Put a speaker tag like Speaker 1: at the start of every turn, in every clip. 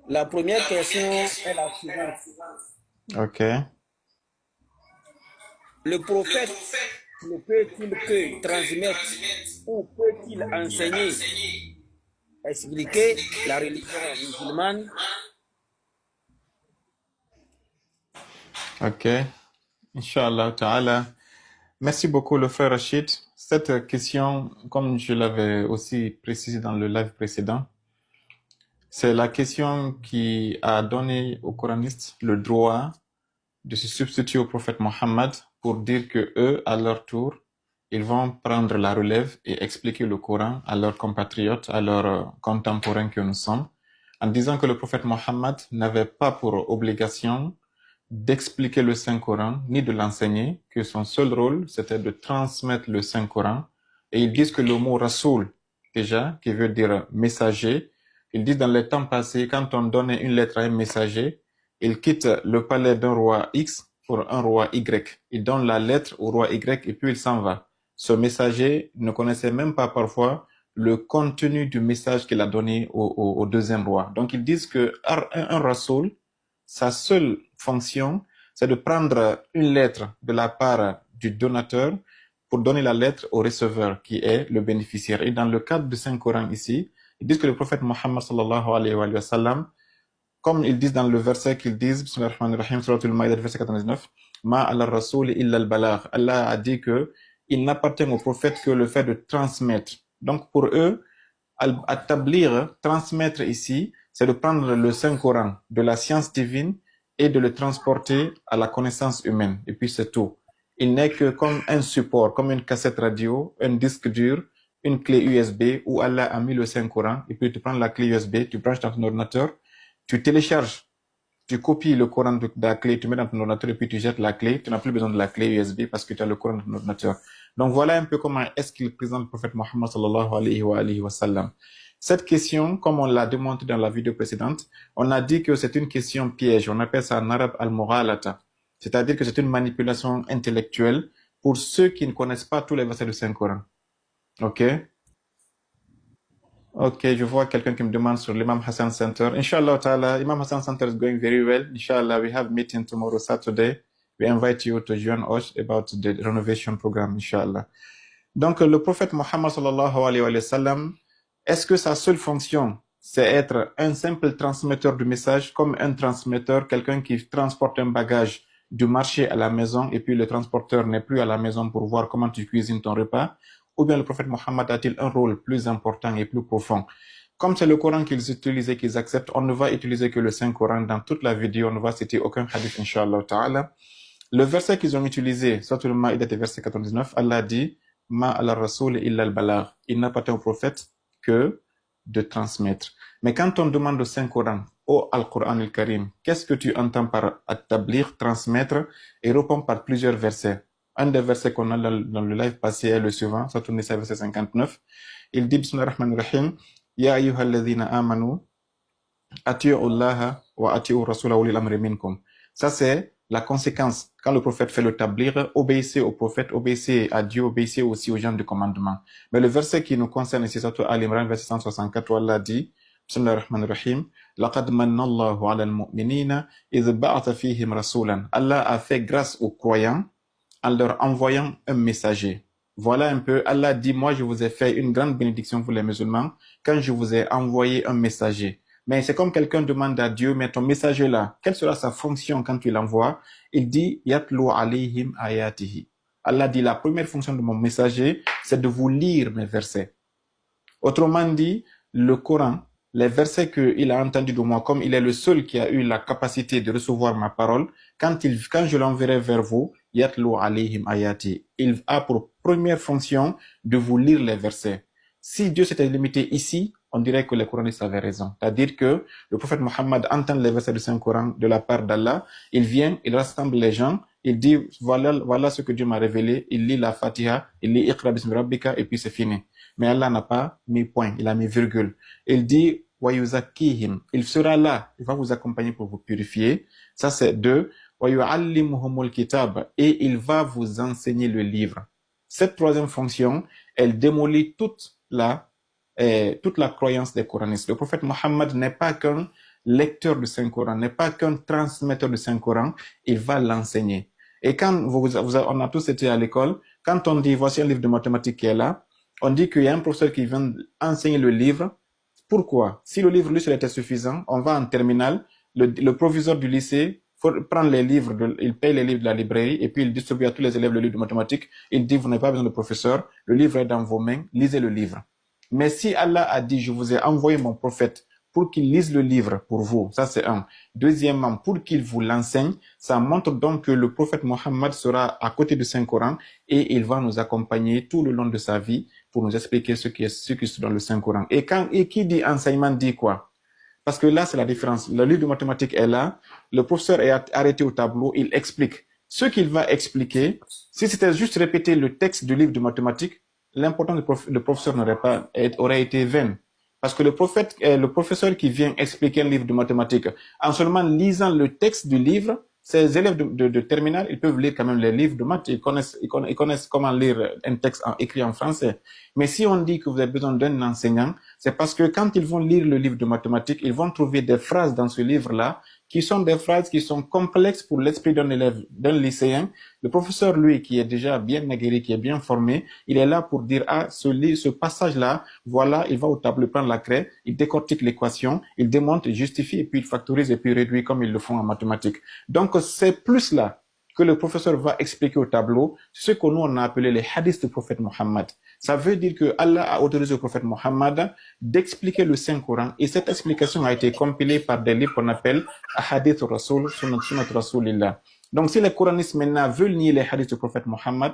Speaker 1: La première question est la suivante.
Speaker 2: Ok.
Speaker 1: Le prophète ne peut-il que transmettre ou peut-il enseigner, expliquer la religion musulmane?
Speaker 2: Ok. Inch'Allah ta'ala. Merci beaucoup, le frère Rachid. Cette question, comme je l'avais aussi précisé dans le live précédent, c'est la question qui a donné aux Coranistes le droit de se substituer au prophète Mohammed pour dire que eux, à leur tour, ils vont prendre la relève et expliquer le Coran à leurs compatriotes, à leurs contemporains que nous sommes, en disant que le prophète Mohammed n'avait pas pour obligation d'expliquer le Saint-Coran ni de l'enseigner, que son seul rôle, c'était de transmettre le Saint-Coran. Et ils disent que le mot Rasoul, déjà, qui veut dire messager, ils disent dans les temps passés, quand on donnait une lettre à un messager, il quitte le palais d'un roi X pour un roi Y. Il donne la lettre au roi Y et puis il s'en va. Ce messager ne connaissait même pas parfois le contenu du message qu'il a donné au deuxième roi. Donc ils disent que un Rasoul, sa seule fonction, c'est de prendre une lettre de la part du donateur pour donner la lettre au receveur qui est le bénéficiaire. Et dans le cadre du Saint-Coran ici, ils disent que le prophète Mohammed sallallahu alayhi wa sallam, comme ils disent dans le verset qu'ils disent, Bismillahir Rahmanir Rahim, Suratul Maïdah, verset 99, Ma ala rasoul illa al-balagh. Allah a dit que il n'appartient au prophète que le fait de transmettre. Donc pour eux, établir, transmettre ici, c'est de prendre le Saint-Coran de la science divine et de le transporter à la connaissance humaine. Et puis c'est tout. Il n'est que comme un support, comme une cassette radio, un disque dur, une clé USB où Allah a mis le Saint-Coran et puis tu prends la clé USB, tu branches dans ton ordinateur, tu télécharges, tu copies le Coran de la clé, tu mets dans ton ordinateur et puis tu jettes la clé. Tu n'as plus besoin de la clé USB parce que tu as le Coran dans ton ordinateur. Donc voilà un peu comment est-ce qu'il présente le prophète Mohammed sallallahu alayhi wa sallam. Cette question, comme on l'a démontré dans la vidéo précédente, on a dit que c'est une question piège. On appelle ça en arabe al-mughalata. C'est-à-dire que c'est une manipulation intellectuelle pour ceux qui ne connaissent pas tous les versets du Saint-Coran. OK? Ok, je vois quelqu'un qui me demande sur l'Imam Hassan Center. Inshallah ta'ala, Imam Hassan Center is going very well. Inshallah, we have meeting tomorrow, Saturday. We invite you to join us about the renovation program, inshallah. Donc, le prophète Mohammed sallallahu alayhi wa sallam, est-ce que sa seule fonction, c'est être un simple transmetteur du message, comme un transmetteur, quelqu'un qui transporte un bagage du marché à la maison, et puis le transporteur n'est plus à la maison pour voir comment tu cuisines ton repas? Ou bien le prophète Mohammed a-t-il un rôle plus important et plus profond? Comme c'est le Coran qu'ils utilisent et qu'ils acceptent, on ne va utiliser que le Saint-Coran dans toute la vidéo, on ne va citer aucun hadith, inshallah ta'ala. Le verset qu'ils ont utilisé, Suratul Ma'idah, verset 99, Allah dit, Ma ala rasoul illa al-balagh. Il n'appartient au prophète que de transmettre. Mais quand on demande au Saint-Coran, au Al-Quran al-Karim, qu'est-ce que tu entends par établir, transmettre, et répond par plusieurs versets. Un des versets qu'on a dans le live passé est le suivant, Suratul Nisa, verset 59. Il dit, Bismillahir Rahmanir Rahim, Ya ayyuhalladhina amanu, ati'u Allah wa ati'u rasulahu ulil amri minkum. Ça, c'est la conséquence. Quand le prophète fait le tablir, obéissez au prophète, obéissez à Dieu, obéissez aussi aux gens du commandement. Mais le verset qui nous concerne ici, c'est Al-Imran, verset 164, où Allah dit, Bismillahir Rahmanir Rahim, Laqad manna Allahu ala al-mu'minina, idh ba'atha fihim rasulan. Allah a fait grâce aux croyants en leur envoyant un messager. Voilà un peu, Allah dit, moi je vous ai fait une grande bénédiction pour les musulmans quand je vous ai envoyé un messager. Mais c'est comme quelqu'un demande à Dieu, mais ton messager là, quelle sera sa fonction quand tu l'envoies? Il dit, Yatlu alayhim ayatihi. Allah dit, la première fonction de mon messager, c'est de vous lire mes versets. Autrement dit, le Coran, les versets qu'il a entendus de moi, comme il est le seul qui a eu la capacité de recevoir ma parole, quand je l'enverrai vers vous, Yatlu alayhim ayati, il a pour première fonction de vous lire les versets. Si Dieu s'était limité ici, on dirait que les Coranistes avaient raison. C'est-à-dire que le prophète Mohammed entend les versets du Saint-Coran de la part d'Allah, il vient, il rassemble les gens, il dit, voilà ce que Dieu m'a révélé, il lit la Fatiha, il lit Iqra bismi rabbika, et puis c'est fini. Mais Allah n'a pas mis point, il a mis virgule. Il dit, wa yuzakkihim, il sera là, il va vous accompagner pour vous purifier. Ça c'est 2. Wa yu'allimuhumul kitab, et il va vous enseigner le livre. Cette troisième fonction, elle démolit toute la croyance des Coranistes. Le prophète Mohammed n'est pas qu'un lecteur du Saint-Coran, n'est pas qu'un transmetteur du Saint-Coran, il va l'enseigner. Et quand on a tous été à l'école, quand on dit voici un livre de mathématiques qui est là, on dit qu'il y a un professeur qui vient enseigner le livre. Pourquoi? Si le livre, lui, seul était suffisant, on va en terminale, le proviseur du lycée prend les livres, il paye les livres de la librairie et puis il distribue à tous les élèves le livre de mathématiques. Il dit, vous n'avez pas besoin de professeur, le livre est dans vos mains, lisez le livre. Mais si Allah a dit, je vous ai envoyé mon prophète pour qu'il lise le livre pour vous, ça c'est un. Deuxièmement, pour qu'il vous l'enseigne, ça montre donc que le prophète Mohammed sera à côté du Saint-Coran et il va nous accompagner tout le long de sa vie pour nous expliquer ce qui est dans le Saint-Coran. Et qui dit enseignement dit quoi? Parce que là, c'est la différence. Le livre de mathématiques est là, le professeur est arrêté au tableau, il explique. Ce qu'il va expliquer, si c'était juste répéter le texte du livre de mathématiques, l'importance du professeur aurait été vaine. Parce que le professeur qui vient expliquer un livre de mathématiques, en seulement lisant le texte du livre, ces élèves de terminale, ils peuvent lire quand même les livres de maths, ils connaissent comment lire un texte écrit en français. Mais si on dit que vous avez besoin d'un enseignant, c'est parce que quand ils vont lire le livre de mathématiques, ils vont trouver des phrases dans ce livre-là qui sont des phrases qui sont complexes pour l'esprit d'un élève, d'un lycéen. Le professeur, lui, qui est déjà bien aguerri, qui est bien formé, il est là pour dire, ce passage-là, voilà, il va au tableau prendre la craie, il décortique l'équation, il démonte, il justifie, et puis il factorise, et puis il réduit comme ils le font en mathématiques. Donc, c'est plus là que le professeur va expliquer au tableau ce que nous, on a appelé les hadiths du prophète Mohammed. Ça veut dire que Allah a autorisé au prophète Mohammed d'expliquer le Saint-Coran et cette explication a été compilée par des livres qu'on appelle Hadith Rasul, Sunnat Rasulillah. Donc si les coranistes maintenant veulent nier les hadiths du prophète Mohammed,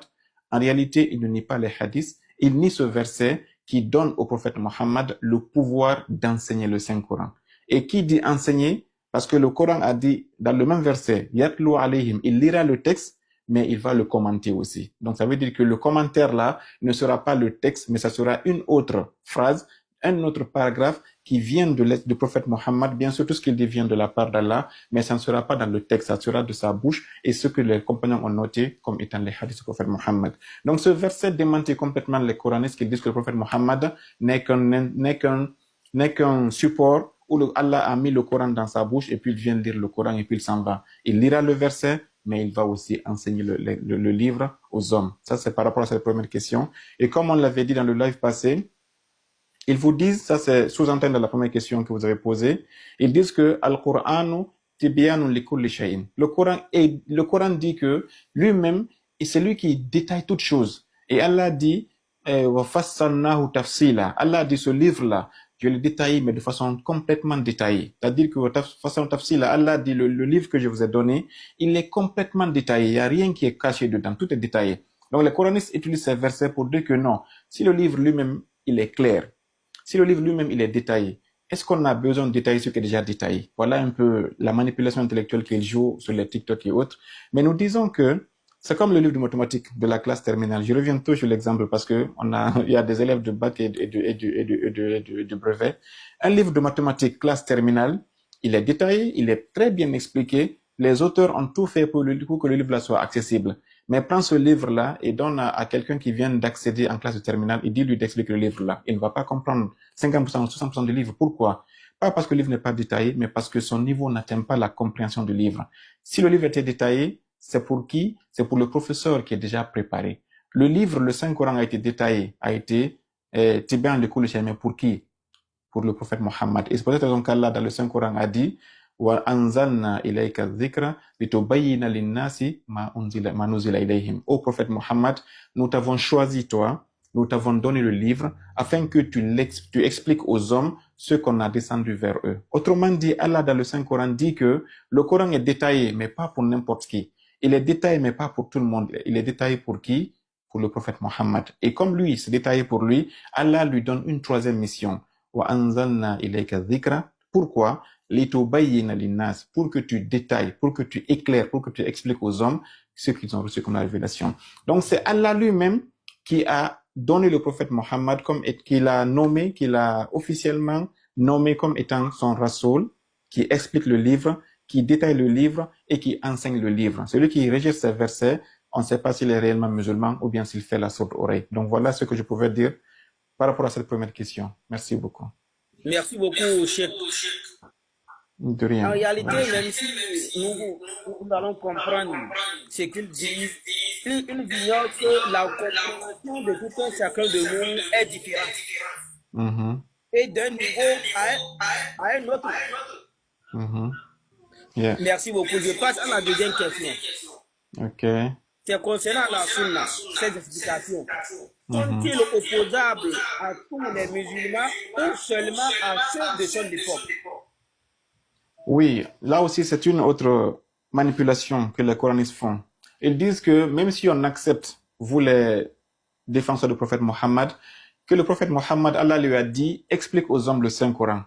Speaker 2: en réalité, ils ne nient pas les hadiths, ils nient ce verset qui donne au prophète Mohammed le pouvoir d'enseigner le Saint-Coran. Et qui dit enseigner? Parce que le Coran a dit dans le même verset, Yatlu alayhim, il lira le texte, mais il va le commenter aussi. Donc ça veut dire que le commentaire là ne sera pas le texte, mais ça sera une autre phrase, un autre paragraphe qui vient du prophète Mohammed. Bien sûr, tout ce qu'il dit vient de la part d'Allah, mais ça ne sera pas dans le texte, ça sera de sa bouche et ce que les compagnons ont noté comme étant les hadiths du prophète Mohammed. Donc ce verset démentit complètement les coranistes qui disent que le prophète Mohammed n'est qu'un support où Allah a mis le Coran dans sa bouche et puis il vient lire le Coran et puis il s'en va. Il lira le verset, mais il va aussi enseigner le livre aux hommes. Ça, c'est par rapport à cette première question. Et comme on l'avait dit dans le live passé, ils vous disent, ça c'est sous-entendu dans la première question que vous avez posée, ils disent que Al-Qur'anu tibyanu li kulli shay'in. Le Coran dit que lui-même, c'est lui qui détaille toutes choses. Et Allah dit, wa fassalnahu tafsila. Allah dit ce livre-là, je l'ai détaillé, mais de façon complètement détaillée. C'est-à-dire que de façon tafsila, Allah dit le livre que je vous ai donné, il est complètement détaillé. Il n'y a rien qui est caché dedans. Tout est détaillé. Donc les coranistes utilisent ces versets pour dire que non, si le livre lui-même, il est clair, si le livre lui-même, il est détaillé, est-ce qu'on a besoin de détailler ce qui est déjà détaillé? Voilà un peu la manipulation intellectuelle qu'il joue sur les TikTok et autres. Mais nous disons que c'est comme le livre de mathématiques de la classe terminale. Je reviens toujours sur l'exemple parce que il y a des élèves de bac et de brevet. Un livre de mathématiques classe terminale, il est détaillé, il est très bien expliqué. Les auteurs ont tout fait pour que le livre-là soit accessible. Mais prends ce livre-là et donne à quelqu'un qui vient d'accéder en classe de terminale et dis-lui d'expliquer le livre-là. Il ne va pas comprendre 50% ou 60% du livre. Pourquoi? Pas parce que le livre n'est pas détaillé, mais parce que son niveau n'atteint pas la compréhension du livre. Si le livre était détaillé, c'est pour qui? C'est pour le professeur qui est déjà préparé. Le livre, le Saint-Coran a été détaillé, a été Tibian le Koul, mais pour qui? Pour le prophète Mohammed. Et c'est pour cette raison qu'Allah, dans le Saint-Coran, a dit wa anzalna ilayka dhikra litubayyina lin-nasi ma nuzila ilayhim. Ô prophète Mohammed, nous t'avons choisi toi, nous t'avons donné le livre afin que tu expliques aux hommes ce qu'on a descendu vers eux. Autrement dit, Allah dans le Saint-Coran dit que le Coran est détaillé, mais pas pour n'importe qui. Il est détaillé, mais pas pour tout le monde. Il est détaillé pour qui? Pour le prophète Mohammed. Et comme lui, c'est détaillé pour lui, Allah lui donne une troisième mission. Wa anzalna ilayka dhikra. Pourquoi? Litubayyina lin-nas, pour que tu détailles, pour que tu éclaires, pour que tu expliques aux hommes ce qu'ils ont reçu comme la révélation. Donc c'est Allah lui-même qui a donné le prophète Mohammed qu'il a officiellement nommé comme étant son rasoul, qui explique le livre, qui détaille le livre et qui enseigne le livre. Celui qui rejette ces versets, on ne sait pas s'il est réellement musulman ou bien s'il fait la sourde oreille. Donc voilà ce que je pouvais dire par rapport à cette première question. Merci beaucoup.
Speaker 1: Merci beaucoup, Cheikh.
Speaker 2: De
Speaker 1: En
Speaker 2: rien.
Speaker 1: réalité, même si nous allons comprendre ce qu'ils disent, ils ignorent que la compréhension de tout un chacun de nous est différente.
Speaker 2: Mhm.
Speaker 1: Et d'un niveau à un autre.
Speaker 2: Mhm. Yeah.
Speaker 1: Merci beaucoup. Je passe à la deuxième question.
Speaker 2: Ok.
Speaker 1: C'est concernant la sunna, ces explications.
Speaker 2: Mhm.
Speaker 1: Sont-ils opposables à tous les musulmans ou seulement à ceux de son époque?
Speaker 2: Oui, là aussi, c'est une autre manipulation que les Coranistes font. Ils disent que même si on accepte, vous les défenseurs du prophète Mohammed, que le prophète Mohammed, Allah lui a dit, explique aux hommes le Saint-Coran,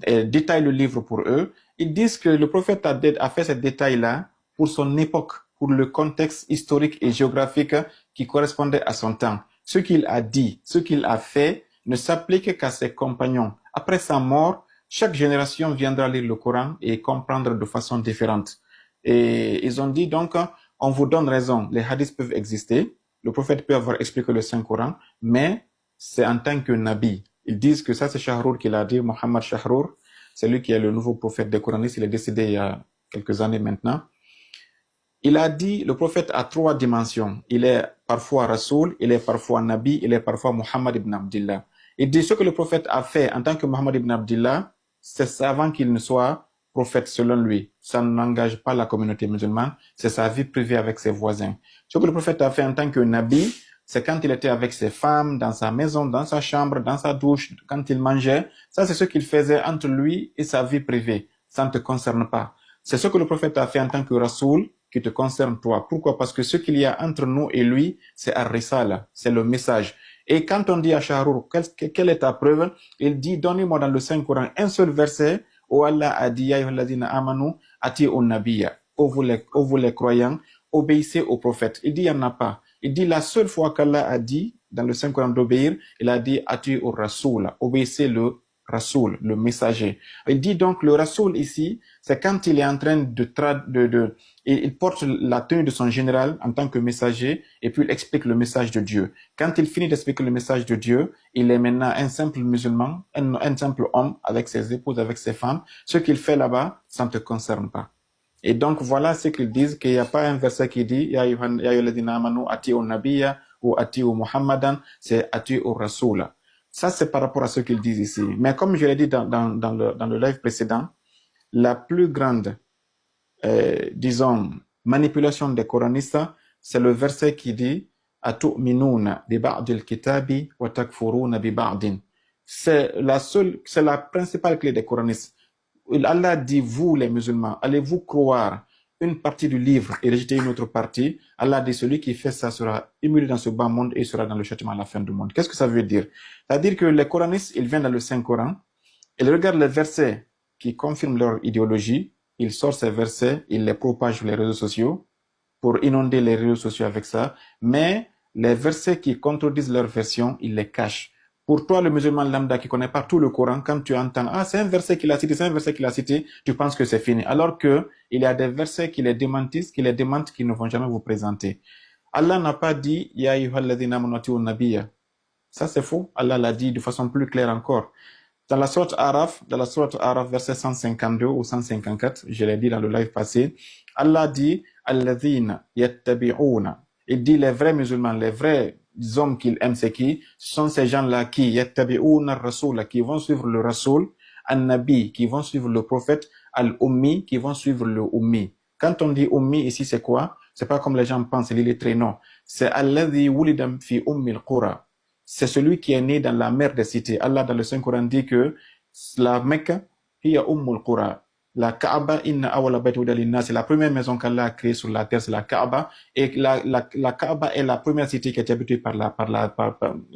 Speaker 2: et détaille le livre pour eux. Ils disent que le prophète a fait ce détail-là pour son époque, pour le contexte historique et géographique qui correspondait à son temps. Ce qu'il a dit, ce qu'il a fait ne s'applique qu'à ses compagnons. Après sa mort, chaque génération viendra lire le Coran et comprendre de façon différente. Et ils ont dit donc, on vous donne raison, les hadiths peuvent exister, le prophète peut avoir expliqué le Saint-Coran, mais c'est en tant que nabi. Ils disent que ça c'est Shahrour qui l'a dit, Mohammed Shahrour, c'est lui qui est le nouveau prophète des Coranistes, il est décédé il y a quelques années maintenant. Il a dit, le prophète a trois dimensions. Il est parfois Rasoul, il est parfois Nabi, il est parfois Muhammad ibn Abdillah. Il dit ce que le prophète a fait en tant que Muhammad ibn Abdillah, c'est avant qu'il ne soit prophète selon lui. Ça n'engage pas la communauté musulmane, c'est sa vie privée avec ses voisins. Ce que le prophète a fait en tant que Nabi, c'est quand il était avec ses femmes, dans sa maison, dans sa chambre, dans sa douche, quand il mangeait. Ça, c'est ce qu'il faisait entre lui et sa vie privée. Ça ne te concerne pas. C'est ce que le prophète a fait en tant que Rasoul, qui te concerne toi. Pourquoi? Parce que ce qu'il y a entre nous et lui, c'est Ar-Risala, c'est le message. Et quand on dit à Shahrour, quelle est ta preuve? Il dit, donnez-moi dans le Saint-Coran un seul verset où Allah a dit, Ya ayyuhalladhina amanu, ati'un nabiyya. Ô vous les croyants, obéissez au prophète. Il dit, il n'y en a pas. Il dit, la seule fois qu'Allah a dit, dans le Saint-Coran d'obéir, il a dit, ati'ur rasoul, obéissez le Rasoul, le messager. Il dit donc, le Rasoul ici, c'est quand il est en train il porte la tenue de son général en tant que messager et puis il explique le message de Dieu. Quand il finit d'expliquer le message de Dieu, il est maintenant un simple musulman, un simple homme avec ses épouses, avec ses femmes. Ce qu'il fait là-bas, ça ne te concerne pas. Et donc, voilà ce qu'ils disent, qu'il n'y a pas un verset qui dit, Ya ayyuhalladhina amanu ati'u nabiyya ou ati'u muhammadan, c'est ati'u rasoul. Ça, c'est par rapport à ce qu'ils disent ici. Mais comme je l'ai dit dans le live précédent, la plus grande, disons, manipulation des coranistes, c'est le verset qui dit « Atu'minuna bi ba'dil kitabi wa takfuruna bi ba'din ». C'est la principale clé des coranistes. Allah dit, vous les musulmans, allez-vous croire une partie du livre et rejeter une autre partie? Allah dit, celui qui fait ça sera humilié dans ce bas monde et sera dans le châtiment à la fin du monde. Qu'est-ce que ça veut dire? C'est-à-dire que les coranistes, ils viennent dans le Saint-Coran, ils regardent les versets qui confirment leur idéologie, ils sortent ces versets, ils les propagent sur les réseaux sociaux pour inonder les réseaux sociaux avec ça, mais les versets qui contredisent leur version, ils les cachent. Pour toi, le musulman lambda qui connaît pas tout le Coran, quand tu entends, ah, c'est un verset qu'il a cité, c'est un verset qu'il a cité, tu penses que c'est fini. Alors que, il y a des versets qui les démentissent, qui ne vont jamais vous présenter. Allah n'a pas dit, Ya ayyuhalladhina amanu ati'un nabiyya. Ça, c'est faux. Allah l'a dit de façon plus claire encore. Dans la sourate Araf, verset 152 ou 154, je l'ai dit dans le live passé, Allah dit, Alladhina yattabi'una. Il dit les vrais musulmans, les vrais hommes qu'il aime, c'est qui? Ce sont ces gens-là qui yattabi'una ar-rasoul, qui vont suivre le rasoul, an-nabi, qui vont suivre le prophète, al-ummi, qui vont suivre le ummi. Quand on dit ummi ici, c'est quoi? C'est pas comme les gens pensent, l'illettré, non. C'est alladhi wulida fi ummi al-qura. C'est celui qui est né dans la mer des cités. Allah dans le Saint-Coran dit que la Mecque, hiya ummul qura. La Kaaba, inna awala bayt wudi'a lin-nas, c'est la première maison qu'Allah a créée sur la terre, c'est la Kaaba. Et la Kaaba est la première cité qui a été habitée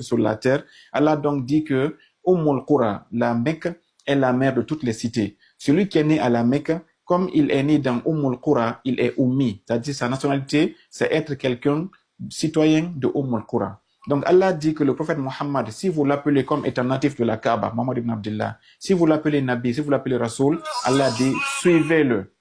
Speaker 2: sur la terre. Allah donc dit que ummul qura, la Mecque est la mère de toutes les cités. Celui qui est né à la Mecque, comme il est né dans ummul qura, il est ummi. C'est-à-dire sa nationalité, c'est être quelqu'un citoyen de ummul qura. Donc Allah dit que le prophète Mohammed, si vous l'appelez comme étant natif de la Kaaba, Muhammad ibn Abdullah, si vous l'appelez Nabi, si vous l'appelez Rasoul, Allah dit suivez-le.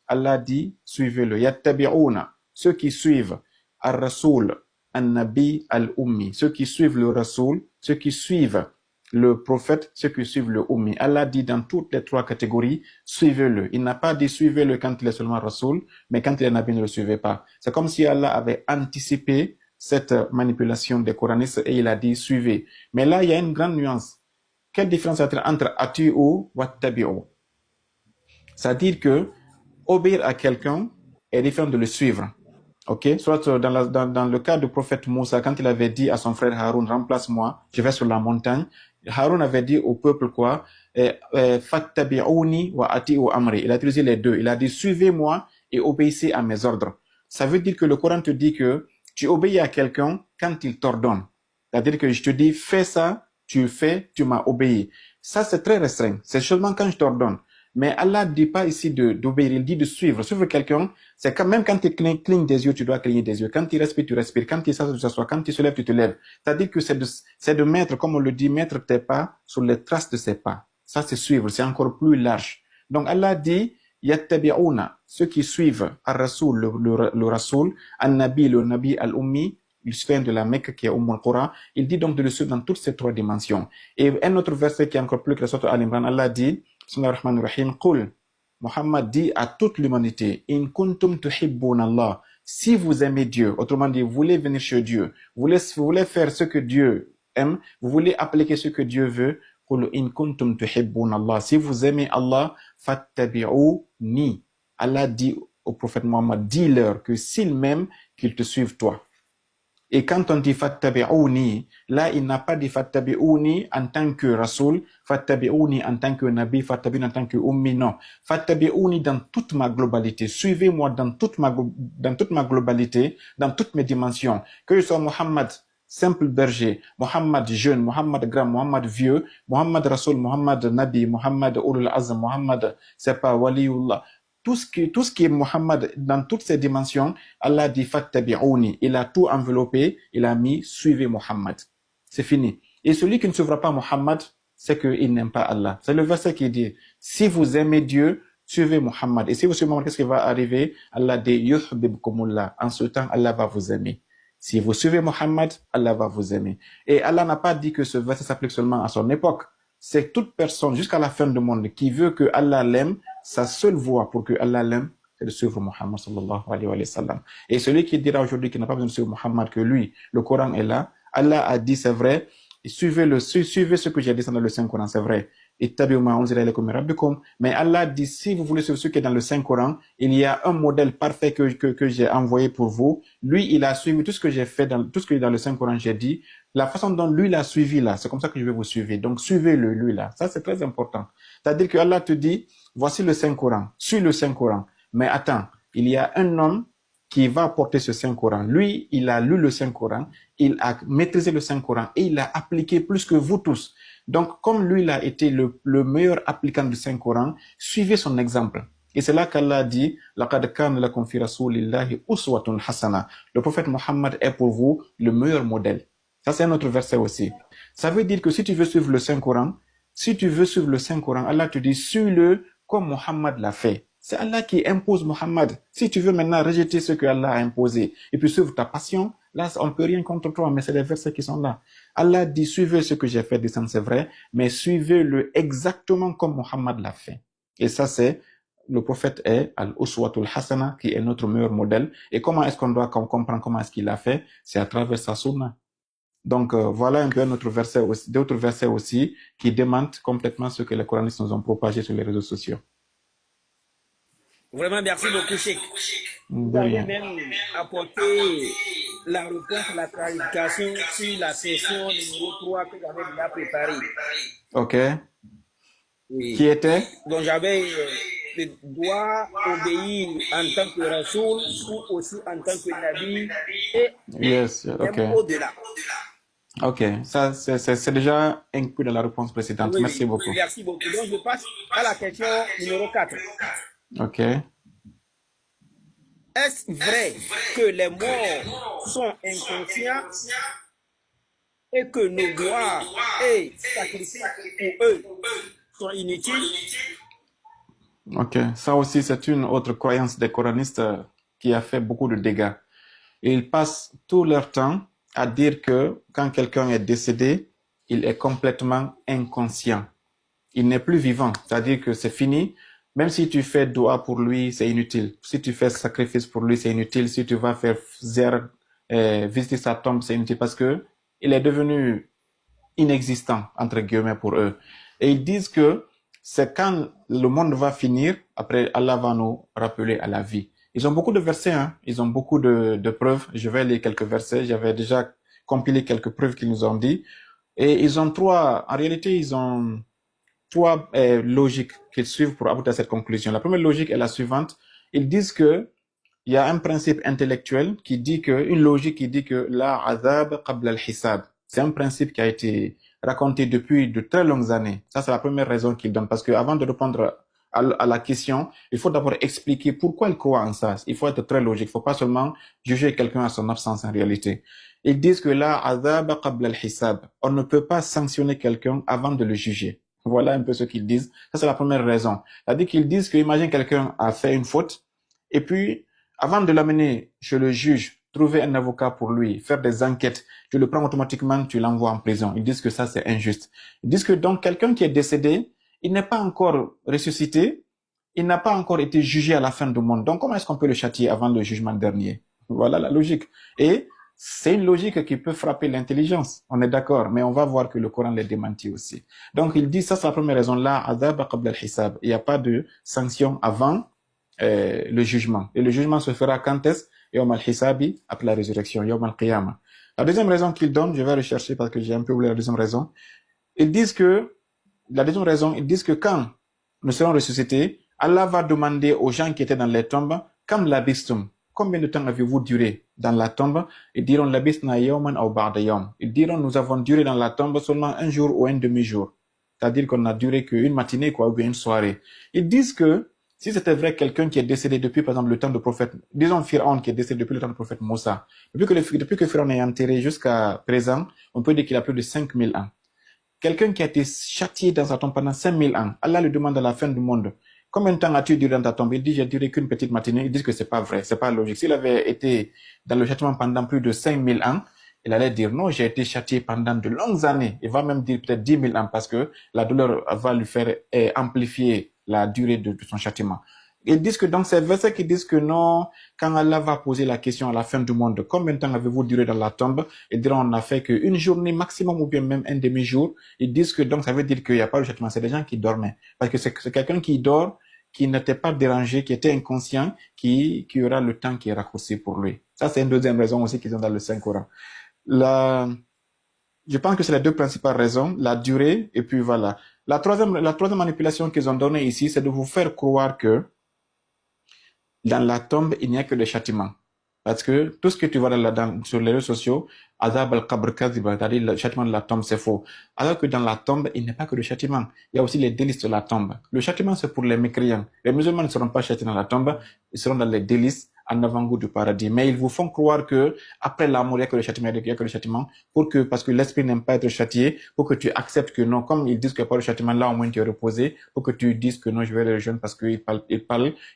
Speaker 2: Allah dit suivez-le. Yattabi'una, ceux qui suivent Ar-Rasoul, An-Nabi, Al-Ummi, ceux qui suivent le Rasoul, ceux qui suivent le prophète, ceux qui suivent le Ummi. Allah dit dans toutes les trois catégories, suivez-le. Il n'a pas dit suivez-le quand il est seulement Rasoul, mais quand il est Nabi, ne le suivez pas. C'est comme si Allah avait anticipé cette manipulation des Coranistes et il a dit suivez. Mais là, il y a une grande nuance. Quelle différence y a-t-il entre ati'u wa tabi'u? C'est-à-dire que obéir à quelqu'un est différent de le suivre. Ok, soit dans le cas du prophète Moussa, quand il avait dit à son frère Haroun, remplace-moi, je vais sur la montagne. Haroun avait dit au peuple quoi? Fattabi'ouni wa ati'u amri. Il a utilisé les deux. Il a dit suivez-moi et obéissez à mes ordres. Ça veut dire que le Coran te dit que tu obéis à quelqu'un quand il t'ordonne. C'est-à-dire que je te dis fais ça, tu le fais, tu m'as obéi. Ça c'est très restreint. C'est seulement quand je t'ordonne. Mais Allah ne dit pas ici d'obéir, il dit de suivre. Suivre quelqu'un, c'est quand même quand tu clignes des yeux, tu dois cligner des yeux. Quand il respire, tu respires. Quand il s'assoit, tu s'assois. Quand il se lève, tu te lèves. C'est-à-dire que c'est de mettre, comme on le dit, mettre tes pas sur les traces de ses pas. Ça, c'est suivre. C'est encore plus large. Donc Allah dit, yattabi'una, ceux qui suivent ar-Rasoul, le Rasoul, al-Nabi, le Nabi al-Ummi, il vient de la Mecque qui est Umm al-Qura. Il dit donc de le suivre dans toutes ces trois dimensions. Et un autre verset qui est encore plus que la sourate Al-Imran, Allah dit, Bismillahir Rahmanir Rahim, Qul, Muhammad dit à toute l'humanité, In kuntum tuhibbun Allah, si vous aimez Dieu, autrement dit, vous voulez venir chez Dieu, vous voulez faire ce que Dieu aime, vous voulez appliquer ce que Dieu veut, Qul in kuntum tuhibbun Allah, si vous aimez Allah, fattabi'uni. Allah dit au prophète Muhammad, dis-leur que s'ils m'aiment, qu'ils te suivent toi. Et quand on dit fattabi'ouni, là, il n'a pas dit fattabi'ouni en tant que Rasoul, fattabi'ouni en tant que Nabi, fattabi'ouni en tant que Ummi, non. Fattabi'ouni dans toute ma globalité. Suivez-moi dans toute ma globalité, dans toutes mes dimensions. Que je sois Muhammad, simple berger, Muhammad jeune, Muhammad grand, Muhammad vieux, Muhammad Rasoul, Muhammad Nabi, Muhammad Ulul Azm, Muhammad, c'est pas Waliullah. Tout ce qui est Muhammad dans toutes ces dimensions, Allah dit fattabi'ouni. Il a tout enveloppé, il a mis suivez Muhammad. C'est fini. Et celui qui ne suivra pas Muhammad, c'est qu'il n'aime pas Allah. C'est le verset qui dit si vous aimez Dieu, suivez Muhammad. Et si vous suivez Muhammad, qu'est-ce qui va arriver? Allah dit yuhbibkumullah. En ce temps, Allah va vous aimer. Si vous suivez Muhammad, Allah va vous aimer. Et Allah n'a pas dit que ce verset s'applique seulement à son époque. C'est toute personne jusqu'à la fin du monde qui veut que Allah l'aime, sa seule voie pour que Allah l'aime, c'est de suivre Muhammad sallallahu alayhi wa sallam. Et celui qui dira aujourd'hui qu'il n'a pas besoin de suivre Muhammad, que lui, le Coran est là, Allah a dit c'est vrai, suivez ce que j'ai dit dans le Saint-Coran, c'est vrai. Mais Allah dit, si vous voulez suivre ce qui est dans le Saint-Coran, il y a un modèle parfait que j'ai envoyé pour vous. Lui, il a suivi tout ce que j'ai fait, tout ce qui est dans le Saint-Coran, j'ai dit. La façon dont lui l'a suivi là, c'est comme ça que je vais vous suivre. Donc, suivez-le, lui là. Ça, c'est très important. C'est-à-dire que Allah te dit, voici le Saint-Coran, suis le Saint-Coran. Mais attends, il y a un homme qui va porter ce Saint-Coran. Lui, il a lu le Saint-Coran, il a maîtrisé le Saint-Coran et il l'a appliqué plus que vous tous. Donc, comme lui, il a été le meilleur appliquant du Saint-Coran, suivez son exemple. Et c'est là qu'Allah dit, لَقَدْ كَانَ لَكُمْ فِي رَسُولِ اللَّهِ أُسْوَةٌ حَسَنَةٌ. Le prophète Mohammed est pour vous le meilleur modèle. Ça, c'est un autre verset aussi. Ça veut dire que si tu veux suivre le Saint-Coran, Allah te dit, suis-le comme Mohammed l'a fait. C'est Allah qui impose Mohammed. Si tu veux maintenant rejeter ce que Allah a imposé et puis suivre ta passion, là, on ne peut rien contre toi, mais c'est les versets qui sont là. Allah dit, suivez ce que j'ai fait descendre, c'est vrai, mais suivez-le exactement comme Mohammed l'a fait. Et ça, c'est, le prophète est Al-Uswatul Hasana, qui est notre meilleur modèle. Et comment est-ce qu'on doit comprendre comment est-ce qu'il l'a fait? C'est à travers sa sunna. Donc, voilà un peu d'autres versets aussi qui démentent complètement ce que les coranistes nous ont propagé sur les réseaux sociaux.
Speaker 1: Vraiment, merci beaucoup, Cheikh. Vous avez même apporté la réponse, la clarification sur la session numéro 3 que j'avais déjà préparée.
Speaker 2: Ok.
Speaker 1: Oui.
Speaker 2: Qui était?
Speaker 1: Donc, j'avais doit obéir en tant que Rasoul ou aussi en tant que Nabi et même au-delà.
Speaker 2: Ok, ça c'est déjà inclus dans la réponse précédente.
Speaker 1: Oui,
Speaker 2: merci beaucoup.
Speaker 1: Merci beaucoup. Donc, je passe à la question numéro 4.
Speaker 2: Ok.
Speaker 1: Est-ce vrai que les morts sont inconscients et que nos doigts et sacrifices pour eux sont inutiles?
Speaker 2: Ok, ça aussi c'est une autre croyance des coranistes qui a fait beaucoup de dégâts. Ils passent tout leur temps à dire que quand quelqu'un est décédé, il est complètement inconscient. Il n'est plus vivant, c'est-à-dire que c'est fini. Même si tu fais dua pour lui, c'est inutile. Si tu fais sacrifice pour lui, c'est inutile. Si tu vas faire visiter sa tombe, c'est inutile parce que il est devenu inexistant, entre guillemets, pour eux. Et ils disent que c'est quand le monde va finir, après Allah va nous rappeler à la vie. Ils ont beaucoup de versets, hein. Ils ont beaucoup de preuves. Je vais lire quelques versets. J'avais déjà compilé quelques preuves qu'ils nous ont dit. Et ils ont en réalité, ils ont trois logiques qu'ils suivent pour aboutir à cette conclusion. La première logique est la suivante. Ils disent que il y a un principe intellectuel qui dit que, une logique qui dit que la azab qabla al-hisab. C'est un principe qui a été raconté depuis de très longues années. Ça, c'est la première raison qu'ils donnent. Parce que avant de répondre à la question, il faut d'abord expliquer pourquoi ils croient en ça. Il faut être très logique. Il ne faut pas seulement juger quelqu'un à son absence en réalité. Ils disent que la azab qabla al-hisab. On ne peut pas sanctionner quelqu'un avant de le juger. Voilà un peu ce qu'ils disent. Ça, c'est la première raison. C'est-à-dire qu'ils disent que, imagine quelqu'un a fait une faute, et puis, avant de l'amener chez le juge, trouver un avocat pour lui, faire des enquêtes, tu le prends automatiquement, tu l'envoies en prison. Ils disent que ça, c'est injuste. Ils disent que donc, quelqu'un qui est décédé, il n'est pas encore ressuscité, il n'a pas encore été jugé à la fin du monde. Donc, comment est-ce qu'on peut le châtier avant le jugement dernier? Voilà la logique. Et c'est une logique qui peut frapper l'intelligence. On est d'accord, mais on va voir que le Coran les démentit aussi. Donc, il dit, ça, c'est la première raison. Là, azab qabla al-hisab. Il n'y a pas de sanction avant le jugement. Et le jugement se fera quand est-ce? Yawm al-hisabi, après la résurrection, Yawm al-qiyamah. La deuxième raison qu'ils donnent, je vais rechercher parce que j'ai un peu oublié la deuxième raison. Ils disent que, la deuxième raison, ils disent que quand nous serons ressuscités, Allah va demander aux gens qui étaient dans les tombes, comme labistum, combien de temps avez-vous duré dans la tombe? Ils diront labisna yawman aw ba'da yawm. Ils diront nous avons duré dans la tombe seulement un jour ou un demi-jour. C'est-à-dire qu'on a duré qu'une matinée, quoi, ou bien une soirée. Ils disent que si c'était vrai quelqu'un qui est décédé depuis, par exemple, le temps du prophète, disons Pharaon qui est décédé depuis le temps du prophète Moussa, depuis que Pharaon est enterré jusqu'à présent, on peut dire qu'il a plus de 5000 ans. Quelqu'un qui a été châtié dans sa tombe pendant 5000 ans, Allah lui demande à la fin du monde, combien de temps as-tu duré dans ta tombe? Il dit, j'ai duré qu'une petite matinée. Ils disent que c'est pas vrai, c'est pas logique. S'il avait été dans le châtiment pendant plus de 5000 ans, il allait dire, non, j'ai été châtié pendant de longues années. Il va même dire peut-être 10 000 ans parce que la douleur va lui faire amplifier la durée de son châtiment. Ils disent que dans ces versets qui disent que non, quand Allah va poser la question à la fin du monde, combien de temps avez-vous duré dans la tombe? Ils diront, on n'a fait qu'une journée maximum ou bien même un demi-jour. Ils disent que donc ça veut dire qu'il n'y a pas de châtiment. C'est des gens qui dormaient. Parce que c'est quelqu'un qui dort, qui n'était pas dérangé, qui était inconscient, qui aura le temps qui est raccourci pour lui. Ça, c'est une deuxième raison aussi qu'ils ont dans le Saint-Coran. Je pense que c'est les deux principales raisons, la durée, et puis voilà. La troisième manipulation qu'ils ont donnée ici, c'est de vous faire croire que dans la tombe, il n'y a que des châtiments. Parce que tout ce que tu vois sur les réseaux sociaux, Azab al-Qabr Kaziba, c'est-à-dire le châtiment de la tombe, c'est faux. Alors que dans la tombe, il n'y a pas que le châtiment. Il y a aussi les délices de la tombe. Le châtiment, c'est pour les mécréants. Les musulmans ne seront pas châtiés dans la tombe, ils seront dans les délices en avant-goût du paradis. Mais ils vous font croire que après la mort, il n'y a que le châtiment, il n'y a que le châtiment, parce que l'esprit n'aime pas être châtié, pour que tu acceptes que non, comme ils disent qu'il n'y a pas le châtiment, là, au moins tu es reposé, pour que tu dises que non, je vais les rejoindre parce qu'ils parlent